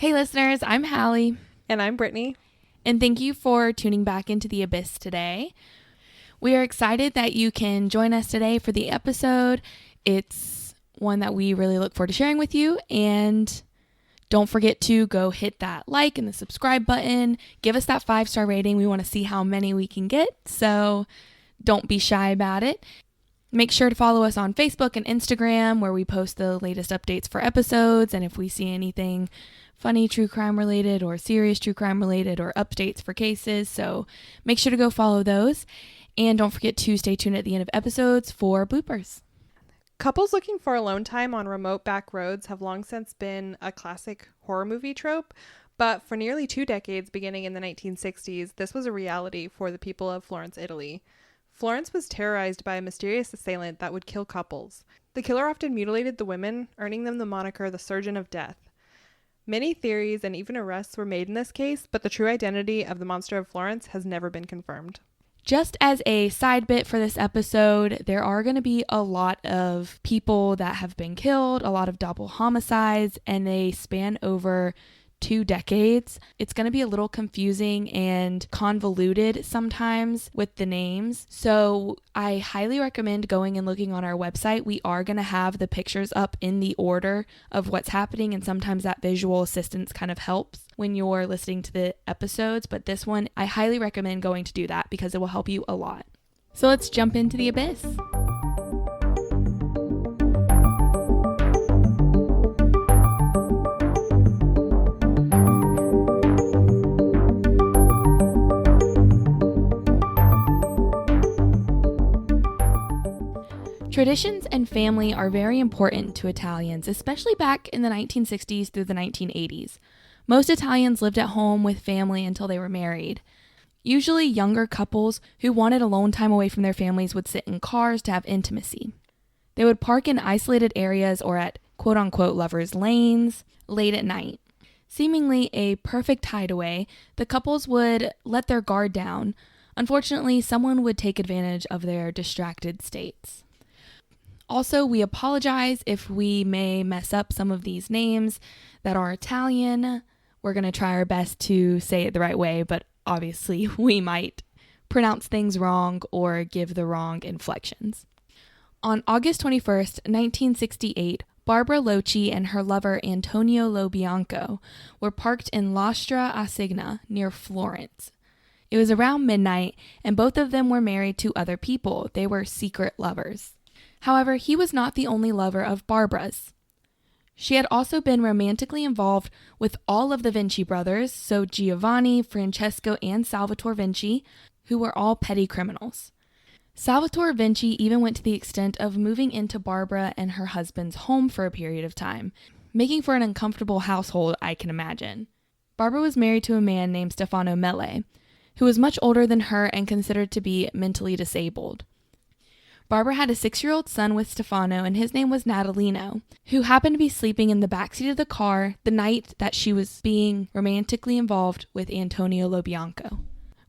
Hey listeners, I'm Hallie. And I'm Brittany. And thank you for tuning back into the Abyss today. We are excited that you can join us today for the episode. It's one that we really look forward to sharing with you. And don't forget to go hit that like and the subscribe button. Give us that 5-star rating. We want to see how many we can get. So don't be shy about it. Make sure to follow us on Facebook and Instagram where we post the latest updates for episodes. And if we see anything funny true crime related or serious true crime related or updates for cases. So make sure to go follow those. And don't forget to stay tuned at the end of episodes for bloopers. Couples looking for alone time on remote back roads have long since been a classic horror movie trope. But for nearly 2 decades, beginning in the 1960s, this was a reality for the people of Florence, Italy. Florence was terrorized by a mysterious assailant that would kill couples. The killer often mutilated the women, earning them the moniker the Surgeon of Death. Many theories and even arrests were made in this case, but the true identity of the monster of Florence has never been confirmed. Just as a side bit for this episode, there are going to be a lot of people that have been killed, a lot of double homicides, and they span over 2 decades. It's going to be a little confusing and convoluted sometimes with the names. So I highly recommend going and looking on our website. We are going to have the pictures up in the order of what's happening, and sometimes that visual assistance kind of helps when you're listening to the episodes. But this one, I highly recommend going to do that because it will help you a lot. So let's jump into the abyss. Traditions and family are very important to Italians, especially back in the 1960s through the 1980s. Most Italians lived at home with family until they were married. Usually younger couples who wanted alone time away from their families would sit in cars to have intimacy. They would park in isolated areas or at quote-unquote lovers' lanes late at night. Seemingly a perfect hideaway, the couples would let their guard down. Unfortunately, someone would take advantage of their distracted states. Also, we apologize if we may mess up some of these names that are Italian. We're going to try our best to say it the right way, but obviously we might pronounce things wrong or give the wrong inflections. On August 21st, 1968, Barbara Loci and her lover Antonio Lobianco were parked in Lastra a Signa near Florence. It was around midnight, and both of them were married to other people. They were secret lovers. However, he was not the only lover of Barbara's. She had also been romantically involved with all of the Vinci brothers, so Giovanni, Francesco, and Salvatore Vinci, who were all petty criminals. Salvatore Vinci even went to the extent of moving into Barbara and her husband's home for a period of time, making for an uncomfortable household, I can imagine. Barbara was married to a man named Stefano Mele, who was much older than her and considered to be mentally disabled. Barbara had a 6-year-old son with Stefano, and his name was Natalino, who happened to be sleeping in the backseat of the car the night that she was being romantically involved with Antonio Lobianco.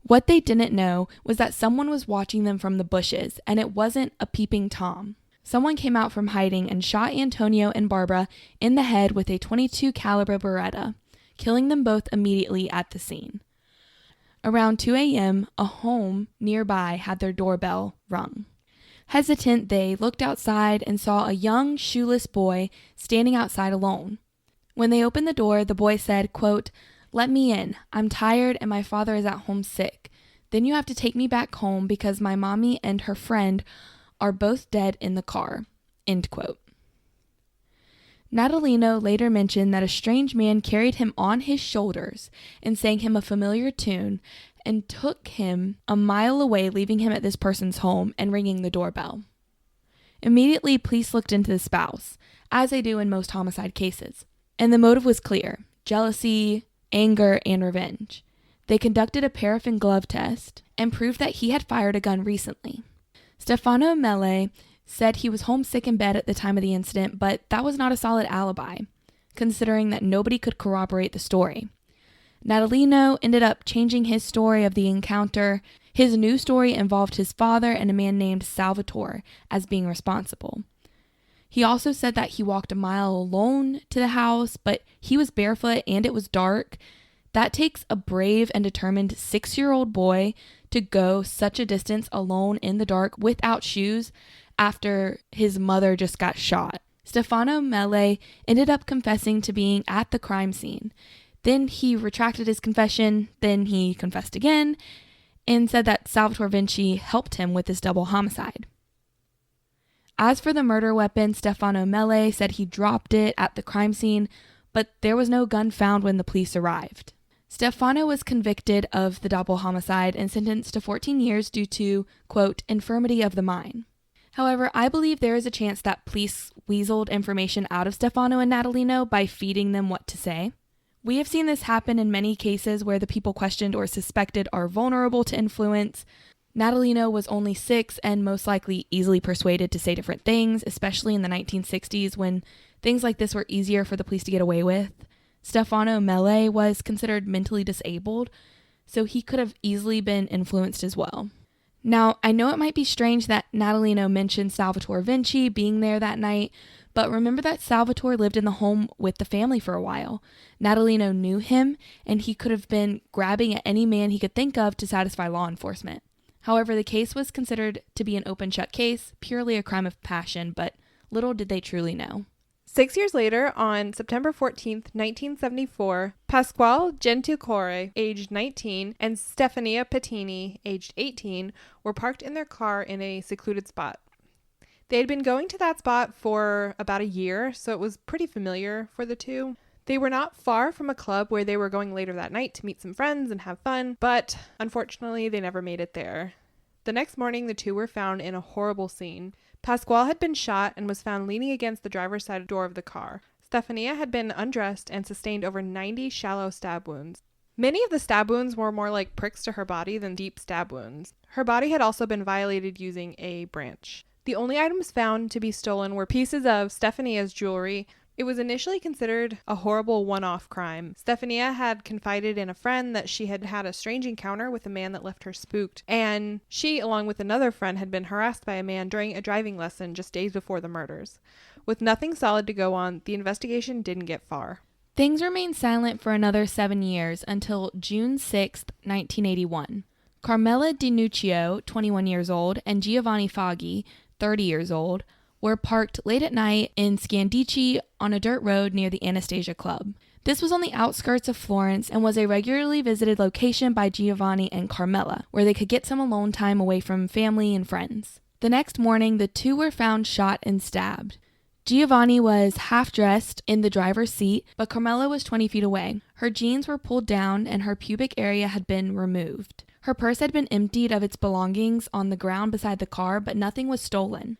What they didn't know was that someone was watching them from the bushes, and it wasn't a peeping Tom. Someone came out from hiding and shot Antonio and Barbara in the head with a .22 caliber Beretta, killing them both immediately at the scene. Around 2 a.m., a home nearby had their doorbell rung. Hesitant, they looked outside and saw a young, shoeless boy standing outside alone. When they opened the door, the boy said, quote, "Let me in. I'm tired and my father is at home sick. Then you have to take me back home because my mommy and her friend are both dead in the car." End quote. Natalino later mentioned that a strange man carried him on his shoulders and sang him a familiar tune and took him a mile away, leaving him at this person's home and ringing the doorbell. Immediately, police looked into the spouse, as they do in most homicide cases, and the motive was clear: jealousy, anger, and revenge. They conducted a paraffin glove test and proved that he had fired a gun recently. Stefano Mele said he was homesick in bed at the time of the incident, but that was not a solid alibi, considering that nobody could corroborate the story. Natalino ended up changing his story of the encounter. His new story involved his father and a man named Salvatore as being responsible. He also said that he walked a mile alone to the house, but he was barefoot and it was dark. That takes a brave and determined 6-year-old boy to go such a distance alone in the dark without shoes after his mother just got shot. Stefano Mele ended up confessing to being at the crime scene. Then he retracted his confession, then he confessed again, and said that Salvatore Vinci helped him with this double homicide. As for the murder weapon, Stefano Mele said he dropped it at the crime scene, but there was no gun found when the police arrived. Stefano was convicted of the double homicide and sentenced to 14 years due to, quote, infirmity of the mind. However, I believe there is a chance that police weaseled information out of Stefano and Natalino by feeding them what to say. We have seen this happen in many cases where the people questioned or suspected are vulnerable to influence. Natalino was only 6 and most likely easily persuaded to say different things, especially in the 1960s when things like this were easier for the police to get away with. Stefano Mele was considered mentally disabled, so he could have easily been influenced as well. Now, I know it might be strange that Natalino mentioned Salvatore Vinci being there that night, but remember that Salvatore lived in the home with the family for a while. Natalino knew him, and he could have been grabbing at any man he could think of to satisfy law enforcement. However, the case was considered to be an open-shut case, purely a crime of passion, but little did they truly know. 6 years later, on September 14th, 1974, Pasquale Gentilecore, aged 19, and Stefania Pettini, aged 18, were parked in their car in a secluded spot. They had been going to that spot for about a year, so it was pretty familiar for the two. They were not far from a club where they were going later that night to meet some friends and have fun, but unfortunately, they never made it there. The next morning, the two were found in a horrible scene. Pasquale had been shot and was found leaning against the driver's side door of the car. Stefania had been undressed and sustained over 90 shallow stab wounds. Many of the stab wounds were more like pricks to her body than deep stab wounds. Her body had also been violated using a branch. The only items found to be stolen were pieces of Stefania's jewelry. It was initially considered a horrible one-off crime. Stefania had confided in a friend that she had had a strange encounter with a man that left her spooked, and she, along with another friend, had been harassed by a man during a driving lesson just days before the murders. With nothing solid to go on, the investigation didn't get far. Things remained silent for another 7 years until June 6, 1981. Carmela Di Nuccio, 21 years old, and Giovanni Foggi, 30 years old, were parked late at night in Scandici on a dirt road near the Anastasia Club. This was on the outskirts of Florence and was a regularly visited location by Giovanni and Carmela, where they could get some alone time away from family and friends. The next morning, the two were found shot and stabbed. Giovanni was half-dressed in the driver's seat, but Carmela was 20 feet away. Her jeans were pulled down and her pubic area had been removed. Her purse had been emptied of its belongings on the ground beside the car, but nothing was stolen.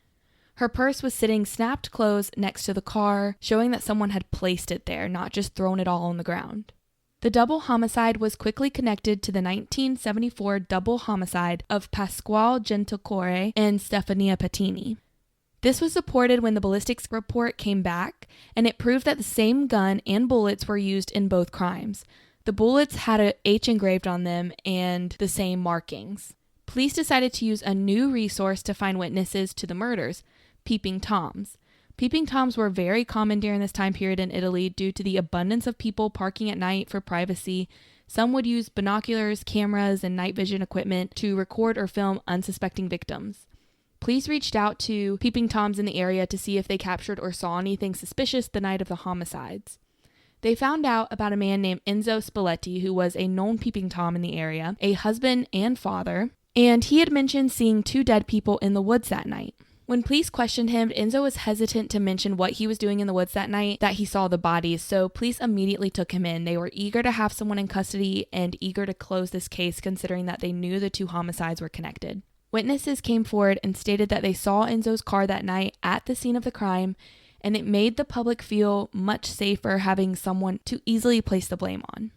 Her purse was sitting snapped closed next to the car, showing that someone had placed it there, not just thrown it all on the ground. The double homicide was quickly connected to the 1974 double homicide of Pasquale Gentilecore and Stefania Pettini. This was supported when the ballistics report came back, and it proved that the same gun and bullets were used in both crimes. The bullets had an H engraved on them and the same markings. Police decided to use a new resource to find witnesses to the murders: peeping toms. Peeping toms were very common during this time period in Italy due to the abundance of people parking at night for privacy. Some would use binoculars, cameras, and night vision equipment to record or film unsuspecting victims. Police reached out to peeping toms in the area to see if they captured or saw anything suspicious the night of the homicides. They found out about a man named Enzo Spalletti, who was a known peeping tom in the area, a husband and father, and he had mentioned seeing 2 dead people in the woods that night. When police questioned him, Enzo was hesitant to mention what he was doing in the woods that night that he saw the bodies, so police immediately took him in. They were eager to have someone in custody and eager to close this case, considering that they knew the 2 homicides were connected. Witnesses came forward and stated that they saw Enzo's car that night at the scene of the crime, and it made the public feel much safer having someone to easily place the blame on.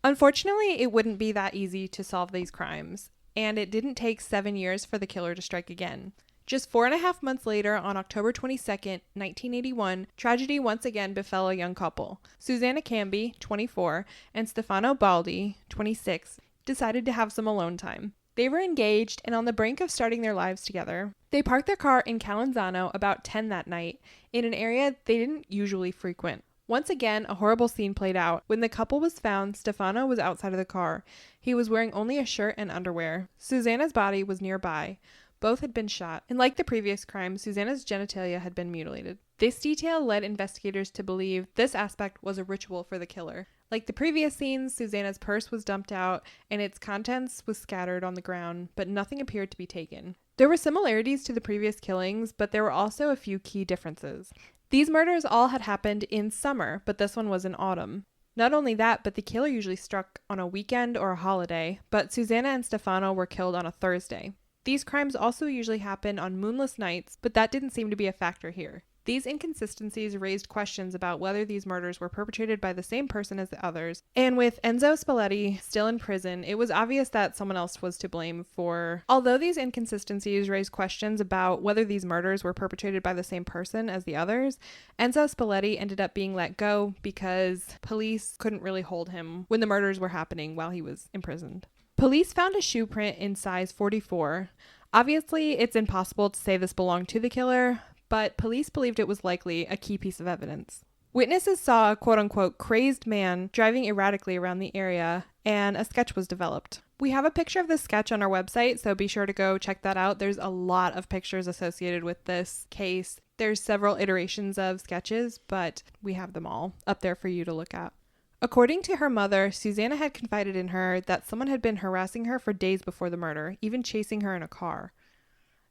Unfortunately, it wouldn't be that easy to solve these crimes, and it didn't take 7 years for the killer to strike again. Just 4.5 months later, on October 22nd, 1981, tragedy once again befell a young couple. Susanna Camby, 24, and Stefano Baldi, 26, decided to have some alone time. They were engaged and on the brink of starting their lives together. They parked their car in Calanzano about 10 that night, in an area they didn't usually frequent. Once again, a horrible scene played out. When the couple was found, Stefano was outside of the car. He was wearing only a shirt and underwear. Susanna's body was nearby. Both had been shot, and like the previous crime, Susanna's genitalia had been mutilated. This detail led investigators to believe this aspect was a ritual for the killer. Like the previous scenes, Susanna's purse was dumped out, and its contents was scattered on the ground, but nothing appeared to be taken. There were similarities to the previous killings, but there were also a few key differences. These murders all had happened in summer, but this one was in autumn. Not only that, but the killer usually struck on a weekend or a holiday, but Susanna and Stefano were killed on a Thursday. These crimes also usually happen on moonless nights, but that didn't seem to be a factor here. These inconsistencies raised questions about whether these murders were perpetrated by the same person as the others, and with Enzo Spalletti still in prison, it was obvious that someone else was to blame for... Although these inconsistencies raised questions about whether these murders were perpetrated by the same person as the others, Enzo Spalletti ended up being let go because police couldn't really hold him when the murders were happening while he was imprisoned. Police found a shoe print in size 44. Obviously, it's impossible to say this belonged to the killer, but police believed it was likely a key piece of evidence. Witnesses saw a quote-unquote crazed man driving erratically around the area, and a sketch was developed. We have a picture of this sketch on our website, so be sure to go check that out. There's a lot of pictures associated with this case. There's several iterations of sketches, but we have them all up there for you to look at. According to her mother, Susanna had confided in her that someone had been harassing her for days before the murder, even chasing her in a car.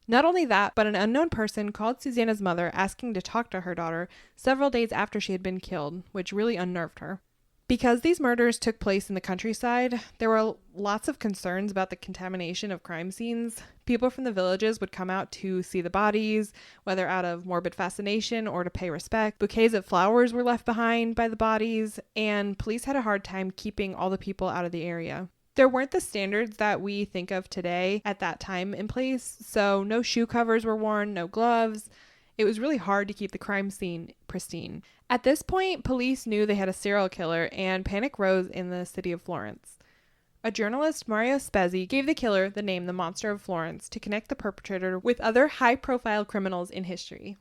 Not only that, but an unknown person called Susanna's mother asking to talk to her daughter several days after she had been killed, which really unnerved her. Because these murders took place in the countryside, there were lots of concerns about the contamination of crime scenes. People from the villages would come out to see the bodies, whether out of morbid fascination or to pay respect. Bouquets of flowers were left behind by the bodies, and police had a hard time keeping all the people out of the area. There weren't the standards that we think of today at that time in place, so no shoe covers were worn, no gloves. It was really hard to keep the crime scene pristine. At this point, police knew they had a serial killer, and panic rose in the city of Florence. A journalist, Mario Spezzi, gave the killer the name the Monster of Florence to connect the perpetrator with other high-profile criminals in history.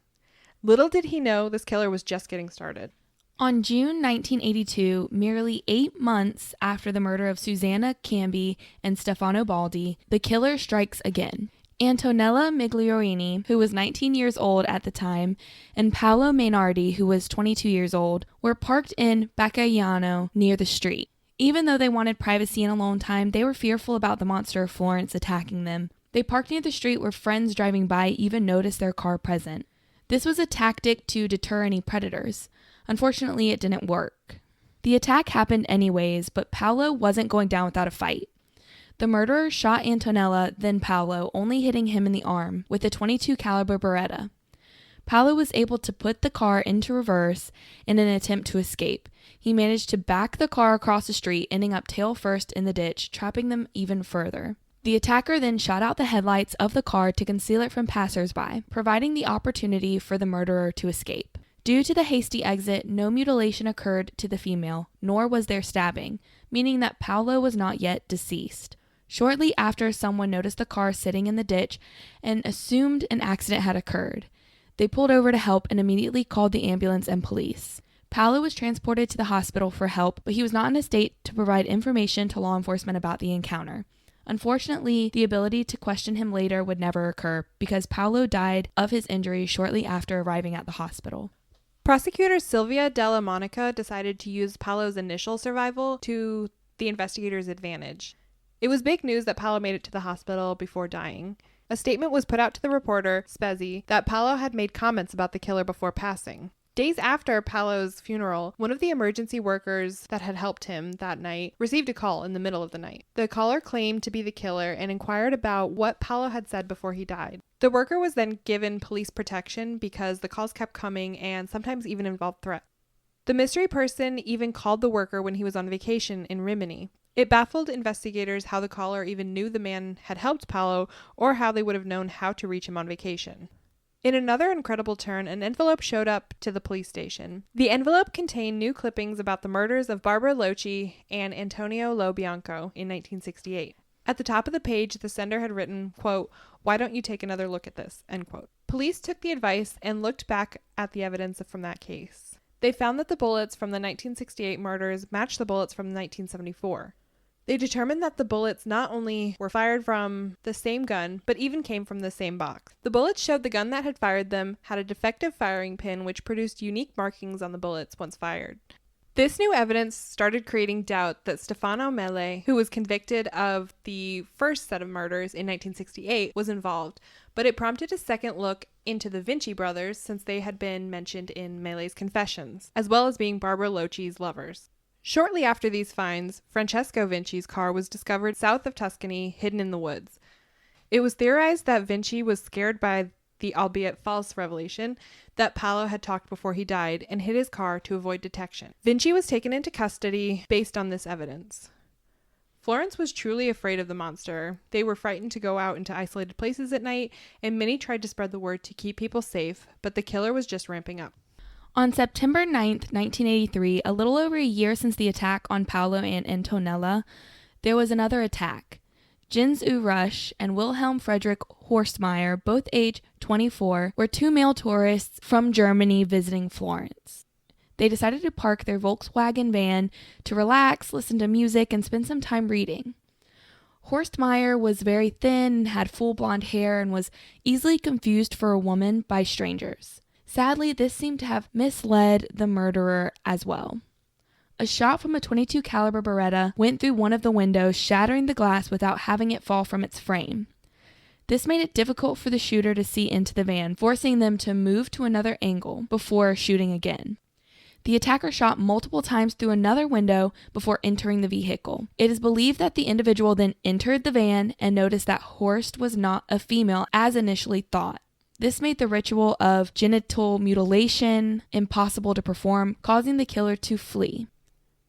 Little did he know this killer was just getting started. On June 1982, merely 8 months after the murder of Susanna Cambi and Stefano Baldi, the killer strikes again. Antonella Migliorini, who was 19 years old at the time, and Paolo Mainardi, who was 22 years old, were parked in Baccagliano near the street. Even though they wanted privacy and alone time, they were fearful about the Monster of Florence attacking them. They parked near the street where friends driving by even noticed their car present. This was a tactic to deter any predators. Unfortunately, it didn't work. The attack happened anyways, but Paolo wasn't going down without a fight. The murderer shot Antonella, then Paolo, only hitting him in the arm with a .22 caliber Beretta. Paolo was able to put the car into reverse in an attempt to escape. He managed to back the car across the street, ending up tail first in the ditch, trapping them even further. The attacker then shot out the headlights of the car to conceal it from passersby, providing the opportunity for the murderer to escape. Due to the hasty exit, no mutilation occurred to the female, nor was there stabbing, meaning that Paolo was not yet deceased. Shortly after, someone noticed the car sitting in the ditch and assumed an accident had occurred. They pulled over to help and immediately called the ambulance and police. Paolo was transported to the hospital for help, but he was not in a state to provide information to law enforcement about the encounter. Unfortunately, the ability to question him later would never occur because Paolo died of his injuries shortly after arriving at the hospital. Prosecutor Silvia Della Monica decided to use Paolo's initial survival to the investigators' advantage. It was big news that Paolo made it to the hospital before dying. A statement was put out to the reporter, Spezzi, that Paolo had made comments about the killer before passing. Days after Paolo's funeral, one of the emergency workers that had helped him that night received a call in the middle of the night. The caller claimed to be the killer and inquired about what Paolo had said before he died. The worker was then given police protection because the calls kept coming and sometimes even involved threats. The mystery person even called the worker when he was on vacation in Rimini. It baffled investigators how the caller even knew the man had helped Paolo or how they would have known how to reach him on vacation. In another incredible turn, an envelope showed up to the police station. The envelope contained new clippings about the murders of Barbara Locci and Antonio Lo Bianco in 1968. At the top of the page, the sender had written, quote, "Why don't you take another look at this?" End quote. Police took the advice and looked back at the evidence from that case. They found that the bullets from the 1968 murders matched the bullets from 1974. They determined that the bullets not only were fired from the same gun, but even came from the same box. The bullets showed the gun that had fired them had a defective firing pin which produced unique markings on the bullets once fired. This new evidence started creating doubt that Stefano Mele, who was convicted of the first set of murders in 1968, was involved, but it prompted a second look into the Vinci brothers since they had been mentioned in Mele's confessions, as well as being Barbara Locci's lovers. Shortly after these finds, Francesco Vinci's car was discovered south of Tuscany, hidden in the woods. It was theorized that Vinci was scared by the albeit false revelation that Paolo had talked before he died and hid his car to avoid detection. Vinci was taken into custody based on this evidence. Florence was truly afraid of the monster. They were frightened to go out into isolated places at night, and many tried to spread the word to keep people safe, but the killer was just ramping up. On September 9th, 1983, a little over a year since the attack on Paolo and Antonella, there was another attack. Jens U. Rush and Wilhelm Friedrich Horstmeyer, both age 24, were two male tourists from Germany visiting Florence. They decided to park their Volkswagen van to relax, listen to music, and spend some time reading. Horstmeyer was very thin, had full blonde hair, and was easily confused for a woman by strangers. Sadly, this seemed to have misled the murderer as well. A shot from a .22 caliber Beretta went through one of the windows, shattering the glass without having it fall from its frame. This made it difficult for the shooter to see into the van, forcing them to move to another angle before shooting again. The attacker shot multiple times through another window before entering the vehicle. It is believed that the individual then entered the van and noticed that Horst was not a female as initially thought. This made the ritual of genital mutilation impossible to perform, causing the killer to flee.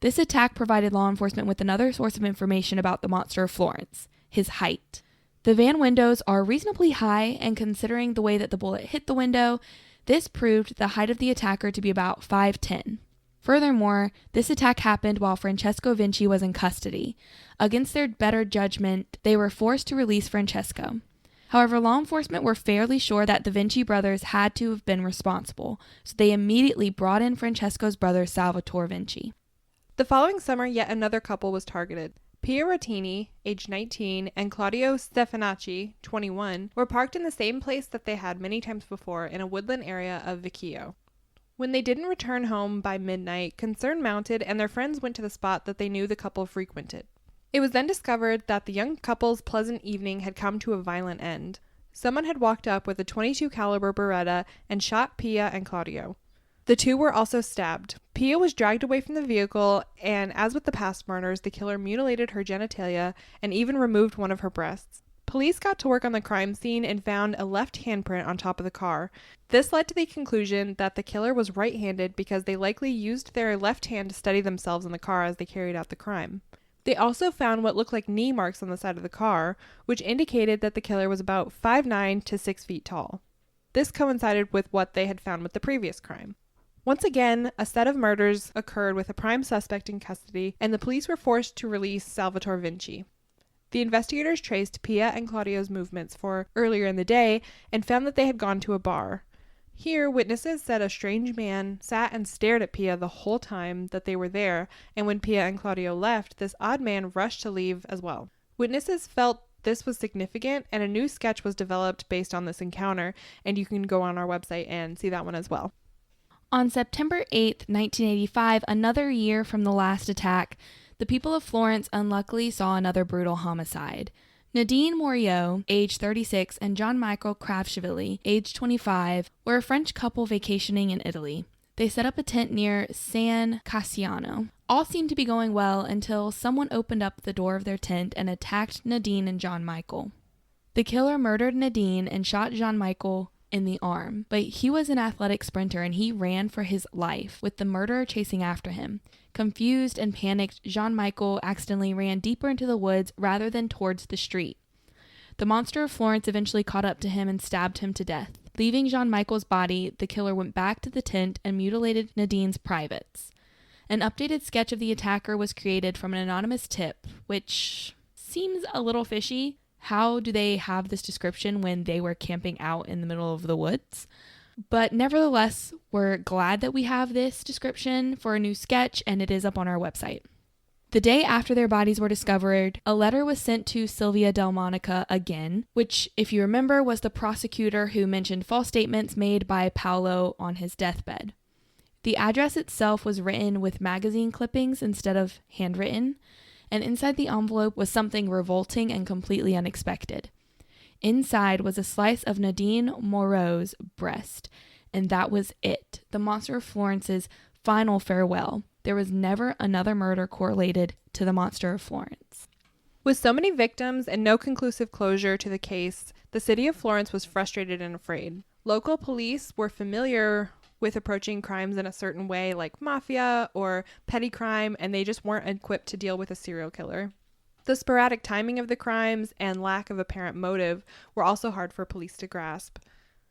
This attack provided law enforcement with another source of information about the monster of Florence: his height. The van windows are reasonably high, and considering the way that the bullet hit the window, this proved the height of the attacker to be about 5'10". Furthermore, this attack happened while Francesco Vinci was in custody. Against their better judgment, they were forced to release Francesco. However, law enforcement were fairly sure that the Vinci brothers had to have been responsible, so they immediately brought in Francesco's brother Salvatore Vinci. The following summer, yet another couple was targeted. Pia Rottini, age 19, and Claudio Stefanacci, 21, were parked in the same place that they had many times before in a woodland area of Vecchio. When they didn't return home by midnight, concern mounted and their friends went to the spot that they knew the couple frequented. It was then discovered that the young couple's pleasant evening had come to a violent end. Someone had walked up with a .22 caliber Beretta and shot Pia and Claudio. The two were also stabbed. Pia was dragged away from the vehicle, and as with the past murders, the killer mutilated her genitalia and even removed one of her breasts. Police got to work on the crime scene and found a left handprint on top of the car. This led to the conclusion that the killer was right-handed because they likely used their left hand to steady themselves in the car as they carried out the crime. They also found what looked like knee marks on the side of the car, which indicated that the killer was about 5'9" to 6 feet tall. This coincided with what they had found with the previous crime. Once again, a set of murders occurred with a prime suspect in custody, and the police were forced to release Salvatore Vinci. The investigators traced Pia and Claudio's movements for earlier in the day and found that they had gone to a bar. Here, witnesses said a strange man sat and stared at Pia the whole time that they were there, and when Pia and Claudio left, this odd man rushed to leave as well. Witnesses felt this was significant, and a new sketch was developed based on this encounter, and you can go on our website and see that one as well. On September 8, 1985, another year from the last attack, the people of Florence unluckily saw another brutal homicide. Nadine Moreau, age 36, and Jean-Michel Kravchevili, age 25, were a French couple vacationing in Italy. They set up a tent near San Cassiano. All seemed to be going well until someone opened up the door of their tent and attacked Nadine and Jean-Michel. The killer murdered Nadine and shot Jean-Michel in the arm, but he was an athletic sprinter and he ran for his life, with the murderer chasing after him. Confused and panicked, Jean-Michel accidentally ran deeper into the woods rather than towards the street. The monster of Florence eventually caught up to him and stabbed him to death. Leaving Jean-Michel body, the killer went back to the tent and mutilated Nadine's privates. An updated sketch of the attacker was created from an anonymous tip, which seems a little fishy. How do they have this description when they were camping out in the middle of the woods? But nevertheless, we're glad that we have this description for a new sketch, and it is up on our website. The day after their bodies were discovered, a letter was sent to Sylvia Delmonica again, which, if you remember, was the prosecutor who mentioned false statements made by Paolo on his deathbed. The address itself was written with magazine clippings instead of handwritten, and inside the envelope was something revolting and completely unexpected. Inside was a slice of Nadine Moreau's breast, and that was it, the monster of Florence's final farewell. There was never another murder correlated to the monster of Florence. With so many victims and no conclusive closure to the case, the city of Florence was frustrated and afraid. Local police were familiar with approaching crimes in a certain way, like mafia or petty crime, and they just weren't equipped to deal with a serial killer. The sporadic timing of the crimes and lack of apparent motive were also hard for police to grasp.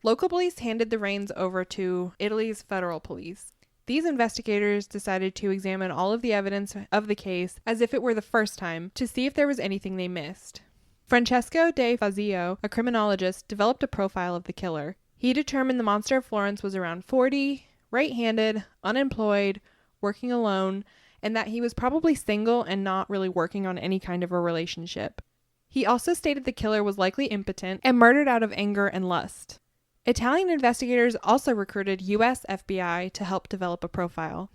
Local police handed the reins over to Italy's federal police. These investigators decided to examine all of the evidence of the case as if it were the first time to see if there was anything they missed. Francesco de Fazio, a criminologist, developed a profile of the killer. He determined the monster of Florence was around 40, right-handed, unemployed, working alone, and that he was probably single and not really working on any kind of a relationship. He also stated the killer was likely impotent and murdered out of anger and lust. Italian investigators also recruited U.S. FBI to help develop a profile.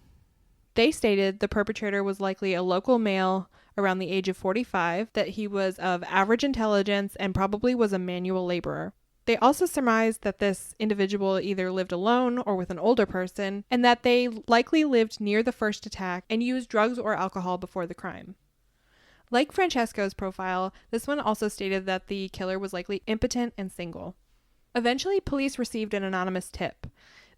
They stated the perpetrator was likely a local male around the age of 45, that he was of average intelligence, and probably was a manual laborer. They also surmised that this individual either lived alone or with an older person, and that they likely lived near the first attack and used drugs or alcohol before the crime. Like Francesco's profile, this one also stated that the killer was likely impotent and single. Eventually, police received an anonymous tip.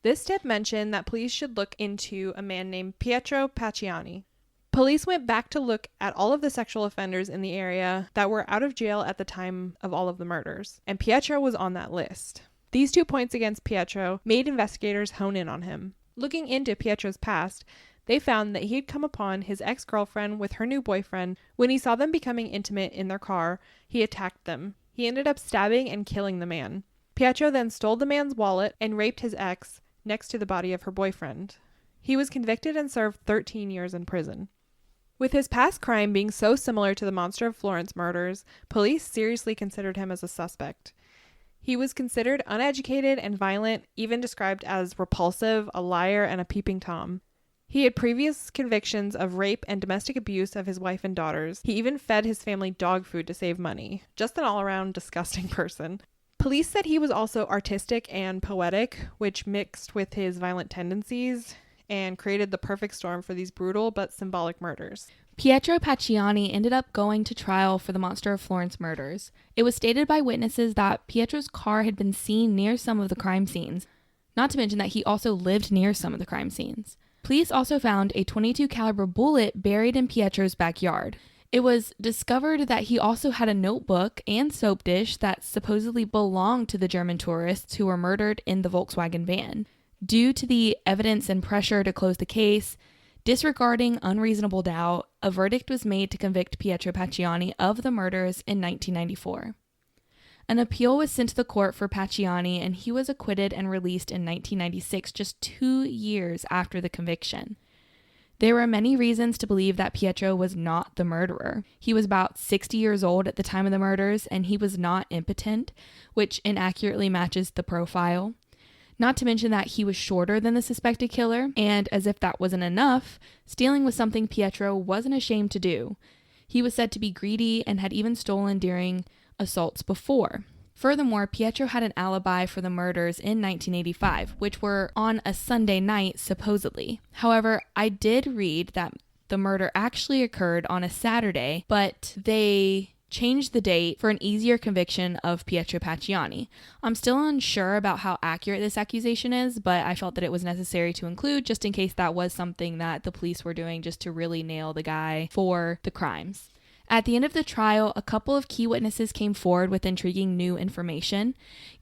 This tip mentioned that police should look into a man named Pietro Pacciani. Police went back to look at all of the sexual offenders in the area that were out of jail at the time of all of the murders, and Pietro was on that list. These 2 points against Pietro made investigators hone in on him. Looking into Pietro's past, they found that he had come upon his ex-girlfriend with her new boyfriend. When he saw them becoming intimate in their car, he attacked them. He ended up stabbing and killing the man. Pietro then stole the man's wallet and raped his ex next to the body of her boyfriend. He was convicted and served 13 years in prison. With his past crime being so similar to the Monster of Florence murders, police seriously considered him as a suspect. He was considered uneducated and violent, even described as repulsive, a liar, and a peeping Tom. He had previous convictions of rape and domestic abuse of his wife and daughters. He even fed his family dog food to save money. Just an all-around disgusting person. Police said he was also artistic and poetic, which mixed with his violent tendencies and created the perfect storm for these brutal but symbolic murders. Pietro Pacciani ended up going to trial for the Monster of Florence murders. It was stated by witnesses that Pietro's car had been seen near some of the crime scenes, not to mention that he also lived near some of the crime scenes. Police also found a .22 caliber bullet buried in Pietro's backyard. It was discovered that he also had a notebook and soap dish that supposedly belonged to the German tourists who were murdered in the Volkswagen van. Due to the evidence and pressure to close the case, disregarding unreasonable doubt, a verdict was made to convict Pietro Pacciani of the murders in 1994. An appeal was sent to the court for Pacciani, and he was acquitted and released in 1996, just 2 years after the conviction. There were many reasons to believe that Pietro was not the murderer. He was about 60 years old at the time of the murders, and he was not impotent, which inaccurately matches the profile. Not to mention that he was shorter than the suspected killer, and as if that wasn't enough, stealing was something Pietro wasn't ashamed to do. He was said to be greedy and had even stolen during assaults before. Furthermore, Pietro had an alibi for the murders in 1985, which were on a Sunday night, supposedly. However, I did read that the murder actually occurred on a Saturday, but they changed the date for an easier conviction of Pietro Pacciani. I'm still unsure about how accurate this accusation is, but I felt that it was necessary to include just in case that was something that the police were doing just to really nail the guy for the crimes. At the end of the trial, a couple of key witnesses came forward with intriguing new information.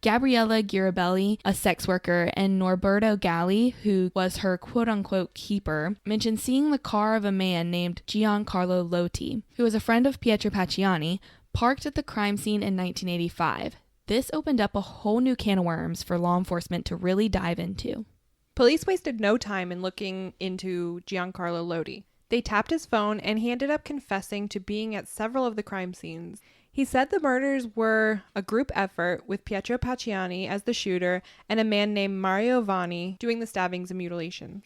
Gabriella Girabelli, a sex worker, and Norberto Galli, who was her quote-unquote keeper, mentioned seeing the car of a man named Giancarlo Lotti, who was a friend of Pietro Pacciani, parked at the crime scene in 1985. This opened up a whole new can of worms for law enforcement to really dive into. Police wasted no time in looking into Giancarlo Lotti. They tapped his phone, and he ended up confessing to being at several of the crime scenes. He said the murders were a group effort with Pietro Pacciani as the shooter and a man named Mario Vanni doing the stabbings and mutilation.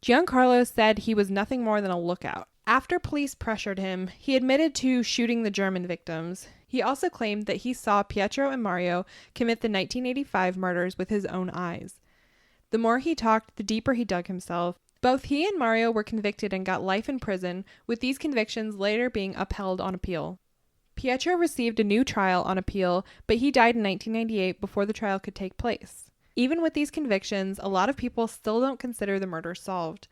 Giancarlo said he was nothing more than a lookout. After police pressured him, he admitted to shooting the German victims. He also claimed that he saw Pietro and Mario commit the 1985 murders with his own eyes. The more he talked, the deeper he dug himself. Both he and Mario were convicted and got life in prison, with these convictions later being upheld on appeal. Pietro received a new trial on appeal, but he died in 1998 before the trial could take place. Even with these convictions, a lot of people still don't consider the murder solved.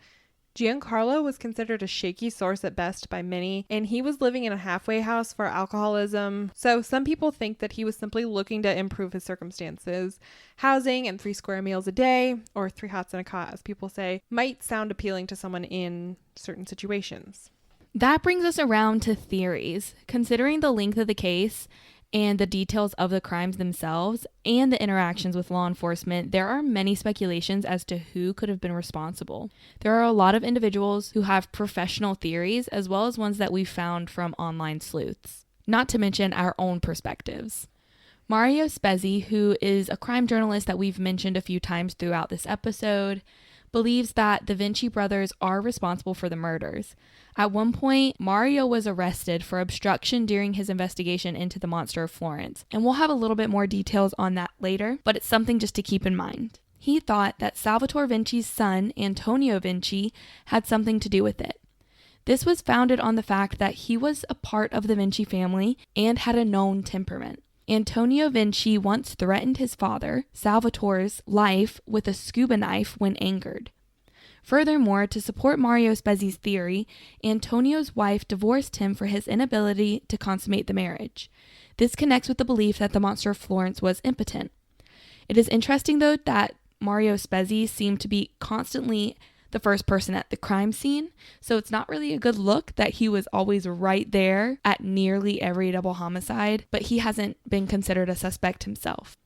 Giancarlo was considered a shaky source at best by many, and he was living in a halfway house for alcoholism, so some people think that he was simply looking to improve his circumstances. Housing and 3 square meals a day, or 3 hots and a cot, as people say, might sound appealing to someone in certain situations. That brings us around to theories. Considering the length of the case and the details of the crimes themselves and the interactions with law enforcement, there are many speculations as to who could have been responsible. There are a lot of individuals who have professional theories as well as ones that we've found from online sleuths, not to mention our own perspectives. Mario Spezzi, who is a crime journalist that we've mentioned a few times throughout this episode, believes that the Vinci brothers are responsible for the murders. At one point, Mario was arrested for obstruction during his investigation into the monster of Florence, and we'll have a little bit more details on that later, but it's something just to keep in mind. He thought that Salvatore Vinci's son, Antonio Vinci, had something to do with it. This was founded on the fact that he was a part of the Vinci family and had a known temperament. Antonio Vinci once threatened his father, Salvatore's, life with a scuba knife when angered. Furthermore, to support Mario Spezzi's theory, Antonio's wife divorced him for his inability to consummate the marriage. This connects with the belief that the monster of Florence was impotent. It is interesting, though, that Mario Spezzi seemed to be constantly the first person at the crime scene, so it's not really a good look that he was always right there at nearly every double homicide, but he hasn't been considered a suspect himself.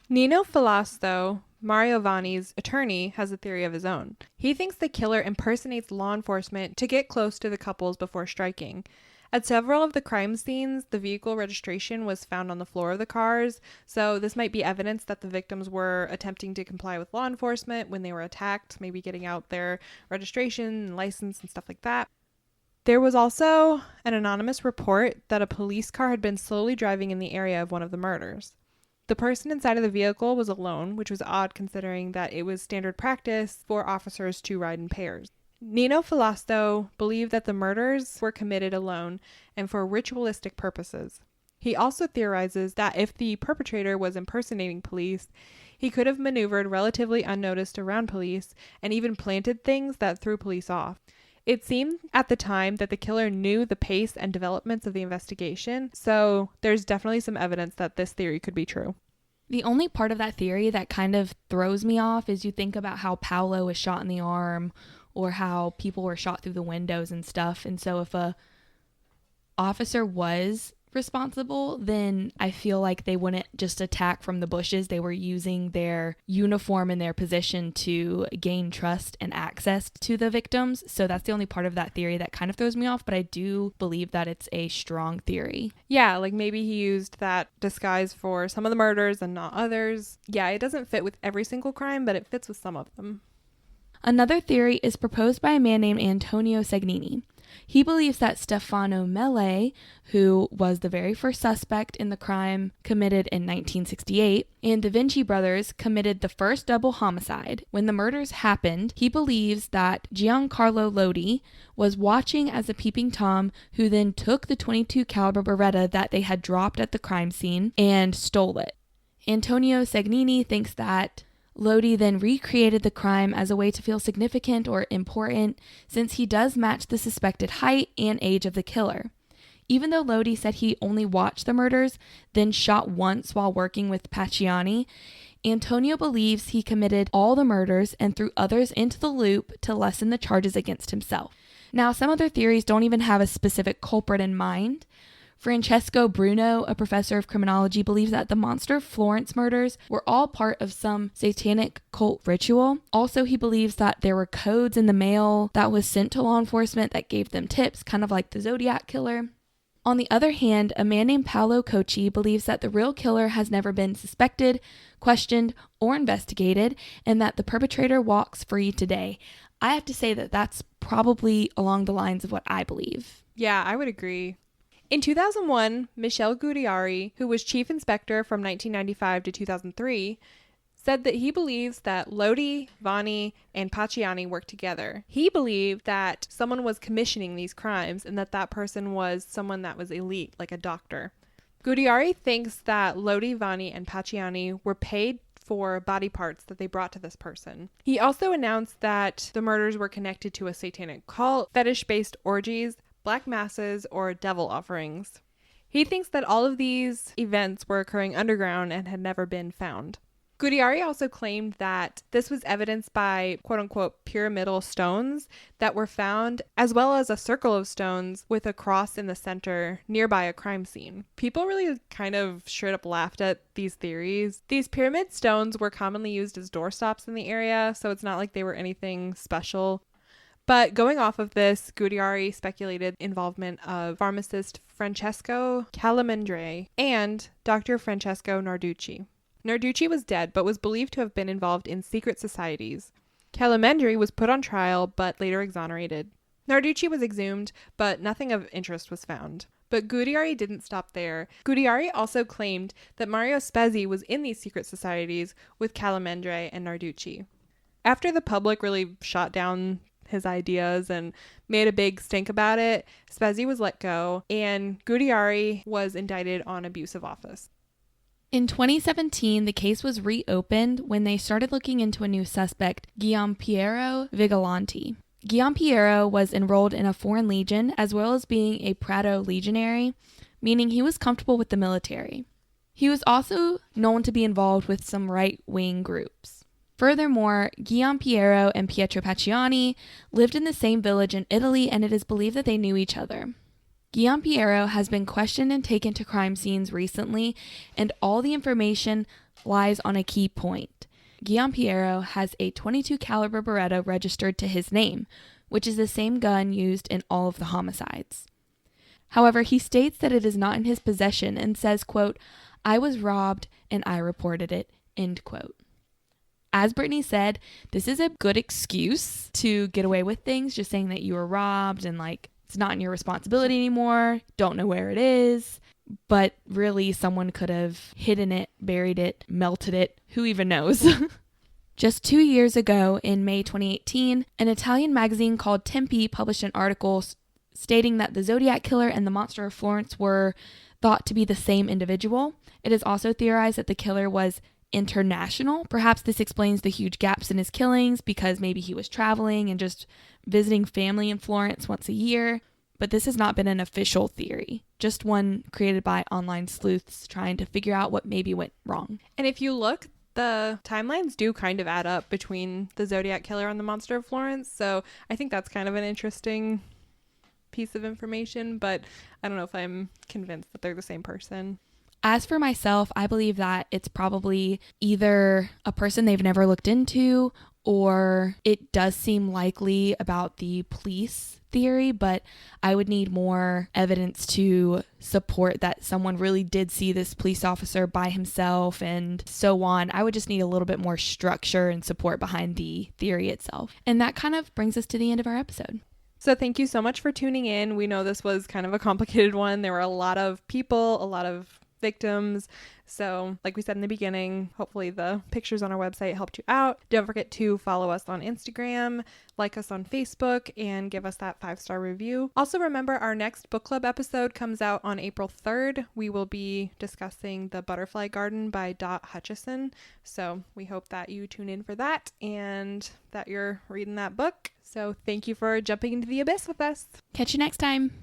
Nino Falas, though, Mario Vanni's attorney, has a theory of his own. He thinks the killer impersonates law enforcement to get close to the couples before striking. At several of the crime scenes, the vehicle registration was found on the floor of the cars, so this might be evidence that the victims were attempting to comply with law enforcement when they were attacked, maybe getting out their registration and license and stuff like that. There was also an anonymous report that a police car had been slowly driving in the area of one of the murders. The person inside of the vehicle was alone, which was odd considering that it was standard practice for officers to ride in pairs. Nino Falasto believed that the murders were committed alone and for ritualistic purposes. He also theorizes that if the perpetrator was impersonating police, he could have maneuvered relatively unnoticed around police and even planted things that threw police off. It seemed at the time that the killer knew the pace and developments of the investigation, so there's definitely some evidence that this theory could be true. The only part of that theory that kind of throws me off is you think about how Paolo was shot in the arm or how people were shot through the windows and stuff. And so if a officer was responsible, then I feel like they wouldn't just attack from the bushes. They were using their uniform and their position to gain trust and access to the victims. So that's the only part of that theory that kind of throws me off, but I do believe that it's a strong theory. Yeah, like maybe he used that disguise for some of the murders and not others. Yeah, it doesn't fit with every single crime, but it fits with some of them. Another theory is proposed by a man named Antonio Segnini. He believes that Stefano Mele, who was the very first suspect in the crime committed in 1968, and the Vinci brothers committed the first double homicide. When the murders happened, he believes that Giancarlo Lotti was watching as a peeping Tom, who then took the .22 caliber Beretta that they had dropped at the crime scene and stole it. Antonio Segnini thinks that Lotti then recreated the crime as a way to feel significant or important, since he does match the suspected height and age of the killer. Even though Lodi said he only watched the murders, then shot once while working with Pacciani, Antonio believes he committed all the murders and threw others into the loop to lessen the charges against himself. Now, some other theories don't even have a specific culprit in mind. Francesco Bruno, a professor of criminology, believes that the Monster of Florence murders were all part of some satanic cult ritual. Also, he believes that there were codes in the mail that was sent to law enforcement that gave them tips, kind of like the Zodiac killer. On the other hand, a man named Paolo Cocci believes that the real killer has never been suspected, questioned, or investigated, and that the perpetrator walks free today. I have to say that that's probably along the lines of what I believe. Yeah, I would agree. In 2001, Michele Gudiari, who was chief inspector from 1995 to 2003, said that he believes that Lodi, Vanni, and Pacciani worked together. He believed that someone was commissioning these crimes and that that person was someone that was elite, like a doctor. Gudiari thinks that Lodi, Vanni, and Pacciani were paid for body parts that they brought to this person. He also announced that the murders were connected to a satanic cult, fetish-based orgies, black masses, or devil offerings. He thinks that all of these events were occurring underground and had never been found. Gudiari also claimed that this was evidenced by quote-unquote pyramidal stones that were found, as well as a circle of stones with a cross in the center nearby a crime scene. People really kind of straight up laughed at these theories. These pyramid stones were commonly used as doorstops in the area, so it's not like they were anything special. But going off of this, Gudiari speculated involvement of pharmacist Francesco Calamandrei and Dr. Francesco Narducci. Narducci was dead, but was believed to have been involved in secret societies. Calamandrei was put on trial, but later exonerated. Narducci was exhumed, but nothing of interest was found. But Gudiari didn't stop there. Gudiari also claimed that Mario Spezzi was in these secret societies with Calamandrei and Narducci. After the public really shot down his ideas and made a big stink about it, Spezzi was let go, and Gudiari was indicted on abuse of office. In 2017, the case was reopened when they started looking into a new suspect, Giampiero Vigilanti. Giampiero was enrolled in a Foreign Legion as well as being a Prato legionary, meaning he was comfortable with the military. He was also known to be involved with some right-wing groups. Furthermore, Giampiero and Pietro Pacciani lived in the same village in Italy, and it is believed that they knew each other. Giampiero has been questioned and taken to crime scenes recently, and all the information lies on a key point. Giampiero has a .22 caliber Beretta registered to his name, which is the same gun used in all of the homicides. However, he states that it is not in his possession and says, quote, "I was robbed and I reported it," end quote. As Brittany said, this is a good excuse to get away with things, just saying that you were robbed and like it's not in your responsibility anymore, don't know where it is, but really someone could have hidden it, buried it, melted it, who even knows. Just 2 years ago, in May 2018, an Italian magazine called Tempi published an article stating that the Zodiac Killer and the Monster of Florence were thought to be the same individual. It is also theorized that the killer was international. Perhaps this explains the huge gaps in his killings because maybe he was traveling and just visiting family in Florence once a year. But this has not been an official theory, just one created by online sleuths trying to figure out what maybe went wrong. And if you look, the timelines do kind of add up between the Zodiac Killer and the Monster of Florence. So I think that's kind of an interesting piece of information, but I don't know if I'm convinced that they're the same person. As for myself, I believe that it's probably either a person they've never looked into, or it does seem likely about the police theory, but I would need more evidence to support that someone really did see this police officer by himself and so on. I would just need a little bit more structure and support behind the theory itself. And that kind of brings us to the end of our episode. So thank you so much for tuning in. We know this was kind of a complicated one. There were a lot of people, a lot of victims. So like we said in the beginning, hopefully the pictures on our website helped you out. Don't forget to follow us on Instagram, like us on Facebook, and give us that 5-star review. Also remember, our next book club episode comes out on April 3rd. We will be discussing The Butterfly Garden by Dot Hutchison. So we hope that you tune in for that and that you're reading that book. So thank you for jumping into the abyss with us. Catch you next time.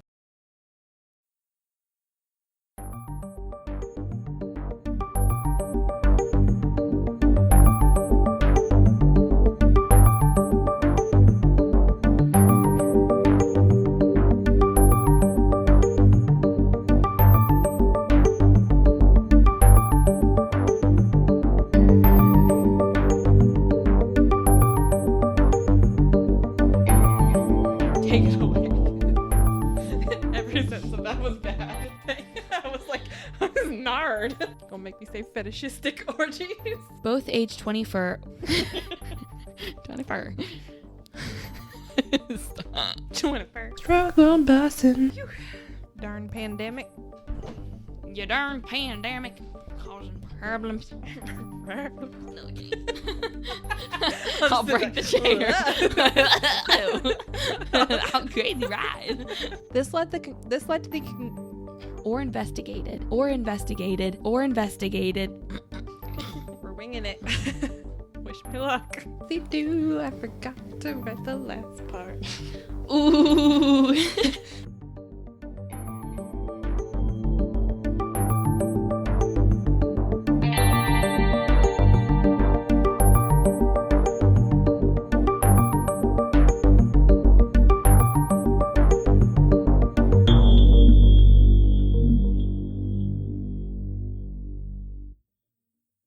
that was bad. I was like, I was nard. Gonna make me say fetishistic orgies. Both age 24. 24. Stop. 21st. Struggle bussin'. Darn pandemic. You darn pandemic. Causing problems. I'll break the chair. How crazy ride. This led to the Or investigated. We're winging it. Wish me luck. They do. I forgot to write the last part. Ooh.